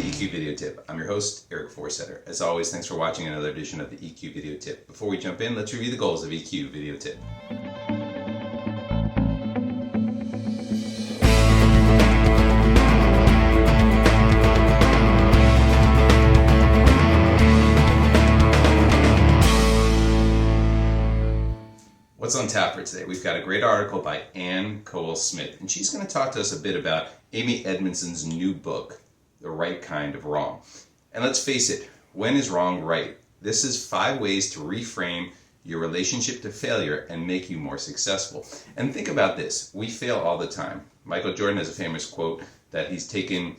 the EQ Video Tip. I'm your host, Eric Forsetter. As always, thanks for watching another edition of the EQ Video Tip. Before we jump in, let's review the goals of EQ Video Tip. What's on tap for today? We've got a great article by Ann Cole-Smith, and she's going to talk to us a bit about Amy Edmondson's new book, The Right Kind of Wrong. And let's face it, when is wrong right? This is 5 ways to reframe your relationship to failure and make you more successful. And think about this, we fail all the time. Michael Jordan has a famous quote that he's taken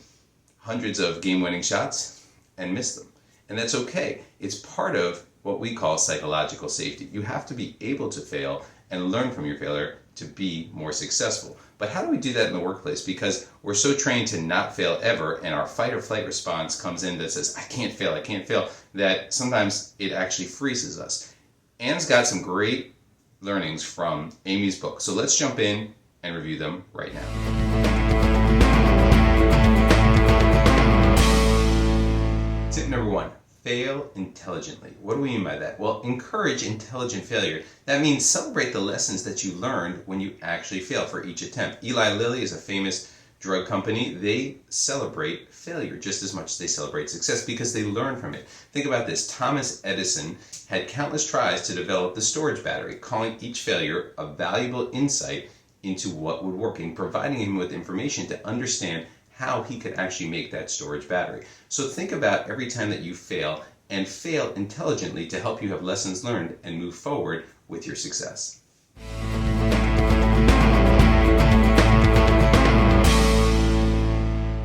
hundreds of game-winning shots and missed them. And that's okay. It's part of what we call psychological safety. You have to be able to fail and learn from your failure to be more successful. But how do we do that in the workplace? Because we're so trained to not fail ever, and our fight or flight response comes in that says, I can't fail, that sometimes it actually freezes us. Anne's got some great learnings from Amy's book. So let's jump in and review them right now. Tip number 1. Fail intelligently. What do we mean by that? Well, encourage intelligent failure. That means celebrate the lessons that you learned when you actually fail for each attempt. Eli Lilly is a famous drug company. They celebrate failure just as much as they celebrate success because they learn from it. Think about this. Thomas Edison had countless tries to develop the storage battery, calling each failure a valuable insight into what would work and providing him with information to understand how he could actually make that storage battery. So think about every time that you fail and fail intelligently to help you have lessons learned and move forward with your success.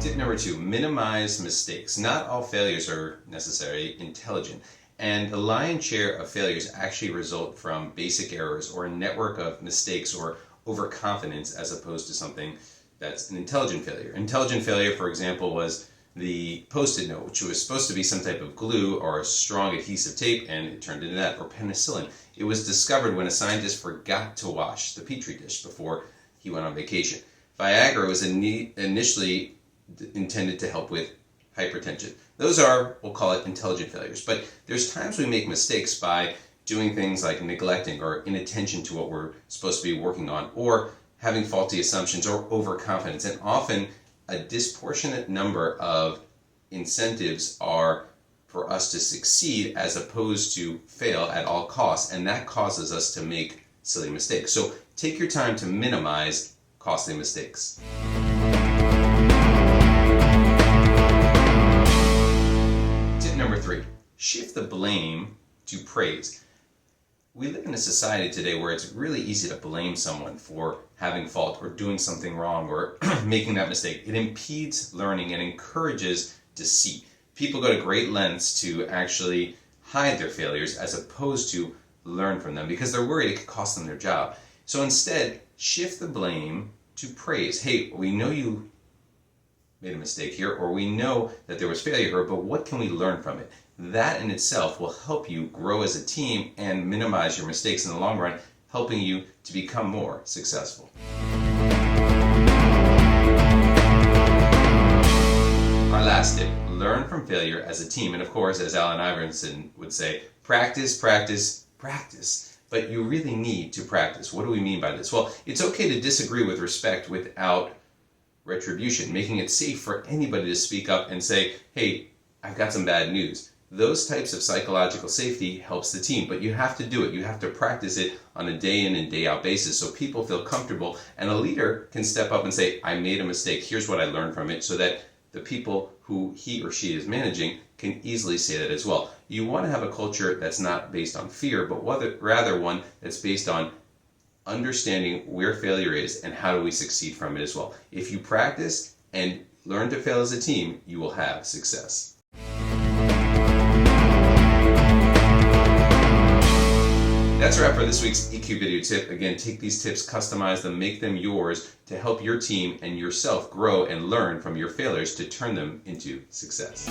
Tip number 2, minimize mistakes. Not all failures are necessarily intelligent, and the lion's share of failures actually result from basic errors or a network of mistakes or overconfidence as opposed to something that's an intelligent failure. Intelligent failure, for example, was the Post-it note, which was supposed to be some type of glue or a strong adhesive tape, and it turned into that, or penicillin. It was discovered when a scientist forgot to wash the petri dish before he went on vacation. Viagra was initially intended to help with hypertension. Those are, we'll call it, intelligent failures. But there's times we make mistakes by doing things like neglecting or inattention to what we're supposed to be working on, or having faulty assumptions or overconfidence. And often a disproportionate number of incentives are for us to succeed as opposed to fail at all costs, and that causes us to make silly mistakes. So take your time to minimize costly mistakes. Tip number 3, shift the blame to praise. We live in a society today where it's really easy to blame someone for having fault or doing something wrong or making that mistake. It impedes learning and encourages deceit. People go to great lengths to actually hide their failures as opposed to learn from them because they're worried it could cost them their job. So instead, shift the blame to praise. Hey, we know you made a mistake here, or we know that there was failure here, but what can we learn from it? That in itself will help you grow as a team and minimize your mistakes in the long run, helping you to become more successful. Our last tip, learn from failure as a team. And of course, as Allen Iverson would say, practice, practice, practice. But you really need to practice. What do we mean by this? Well, it's okay to disagree with respect without retribution, making it safe for anybody to speak up and say, hey, I've got some bad news. Those types of psychological safety helps the team, but you have to do it. You have to practice it on a day in and day out basis so people feel comfortable, and a leader can step up and say, I made a mistake, here's what I learned from it, so that the people who he or she is managing can easily say that as well. You want to have a culture that's not based on fear, but rather one that's based on understanding where failure is and how do we succeed from it as well. If you practice and learn to fail as a team, you will have success. That's a wrap for this week's EQ Video Tip. Again, take these tips, customize them, make them yours to help your team and yourself grow and learn from your failures to turn them into success.